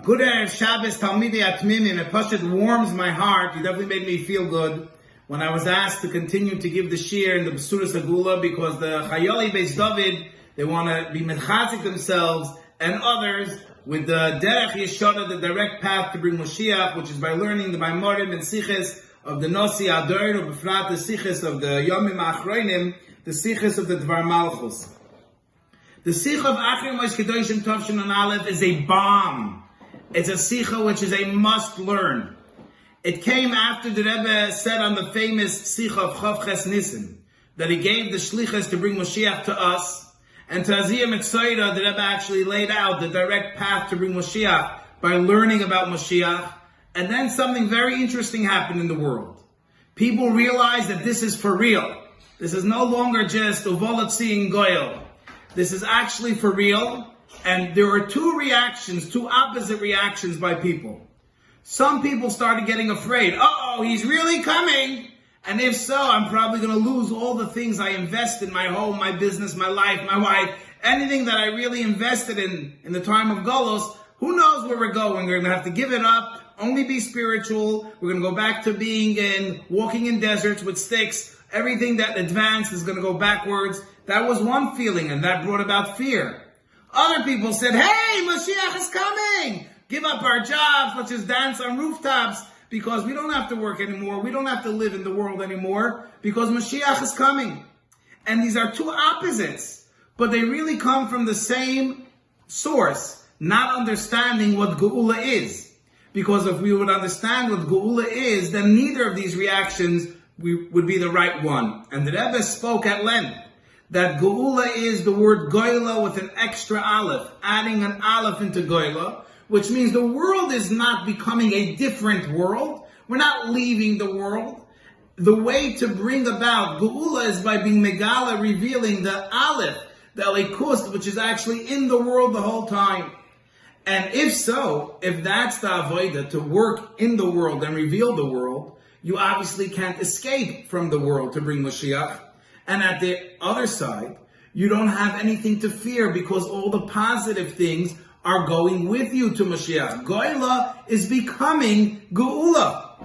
Good Erev Shabbos, Talmidei Temimim. It pushed warms my heart. It definitely made me feel good when I was asked to continue to give the shir in the Besuras Hageulah, because the Hageulah Beis David, they want to be mechazik themselves and others with the Derech Yeshoda, the direct path to bring Moshiach, which is by learning the Maimorim and Siches of the Nosi Adoinu, b'frat the Siches of the Yomim Achronim, the Siches of the Dvar Malchus. The Sikh of Acharei Moshe Kedoshim Tovshin and Aleph is a bomb. It's a Sikha which is a must learn. It came after the Rebbe said on the famous Sikha of Chav Ches Nissen that he gave the Shlichus to bring Moshiach to us, and to Aziyah Mitzayda, the Rebbe actually laid out the direct path to bring Moshiach by learning about Moshiach. And then something very interesting happened in the world. People realized that this is for real. This is no longer just uvolatzi and goyel. This is actually for real, and there are two opposite reactions by people. Some people started getting afraid. Uh-oh, he's really coming! And if so, I'm probably going to lose all the things I invest in, my home, my business, my life, my wife, anything that I really invested in the time of Golos. Who knows where we're going? We're going to have to give it up, only be spiritual. We're going to go back to walking in deserts with sticks. Everything that advanced is going to go backwards. That was one feeling, and that brought about fear. Other people said, hey, Moshiach is coming! Give up our jobs, let's just dance on rooftops, because we don't have to work anymore, we don't have to live in the world anymore, because Moshiach is coming. And these are two opposites, but they really come from the same source, not understanding what Geula is. Because if we would understand what Geula is, then neither of these reactions would be the right one. And the Rebbe spoke at length that Geula is the word Goyla with an extra aleph, adding an aleph into Goyla, which means the world is not becoming a different world. We're not leaving the world. The way to bring about Geula is by being Megala, revealing the aleph, the Elikus, which is actually in the world the whole time. And if that's the avodah, to work in the world and reveal the world, you obviously can't escape from the world to bring Moshiach. And at the other side, you don't have anything to fear because all the positive things are going with you to Moshiach. Goyla is becoming Geula.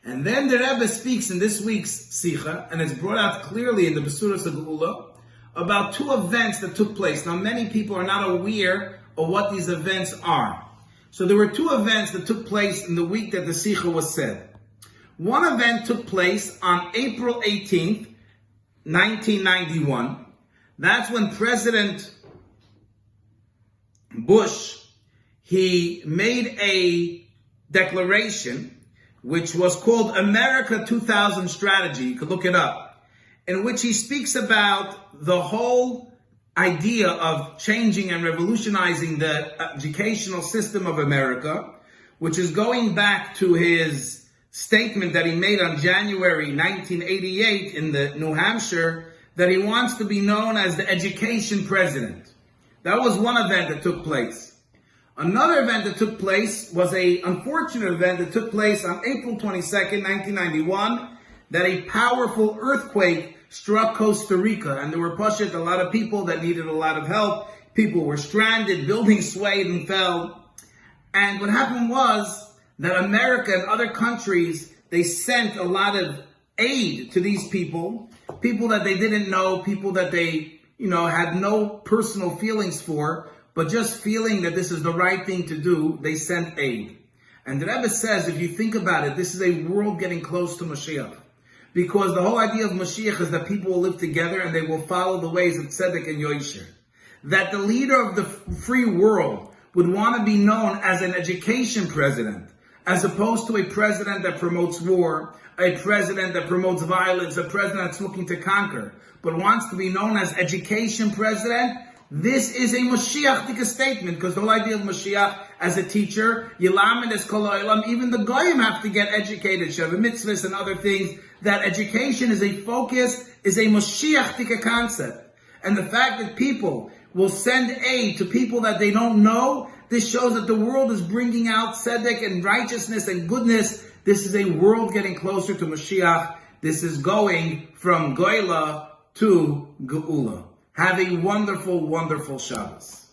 And then the Rebbe speaks in this week's Sikha, and it's brought out clearly in the Besuras of Geula, about two events that took place. Now, many people are not aware of what these events are. So there were two events that took place in the week that the Sikha was said. One event took place on April 18th, 1991. That's when President Bush, he made a declaration which was called America 2000 Strategy. You could look it up, in which he speaks about the whole idea of changing and revolutionizing the educational system of America, which is going back to his statement that he made on January 1988 in the New Hampshire, that he wants to be known as the education president. That was one event that took place. Another event that took place was an unfortunate event that took place on April 22nd, 1991, that a powerful earthquake struck Costa Rica, and there were a lot of people that needed a lot of help. People were stranded, buildings swayed and fell. And what happened was that America and other countries, they sent a lot of aid to these people that they didn't know, people that they, had no personal feelings for, but just feeling that this is the right thing to do, they sent aid. And the Rebbe says, if you think about it, this is a world getting close to Moshiach. Because the whole idea of Moshiach is that people will live together and they will follow the ways of Tzedek and Yosher. That the leader of the free world would want to be known as an education president, as opposed to a president that promotes war, a president that promotes violence, a president that's looking to conquer, but wants to be known as education president. This is a Moshiach statement, because the whole idea of Moshiach as a teacher, Yilamed es kol ha'olam, even the Goyim have to get educated, Sheva mitzvahs and other things. That education is a focus, is a Moshiach concept. And the fact that people will send aid to people that they don't know, this shows that the world is bringing out tzedek and righteousness and goodness. This is a world getting closer to Mashiach. This is going from Goyla to Geula. Have a wonderful, wonderful Shabbos.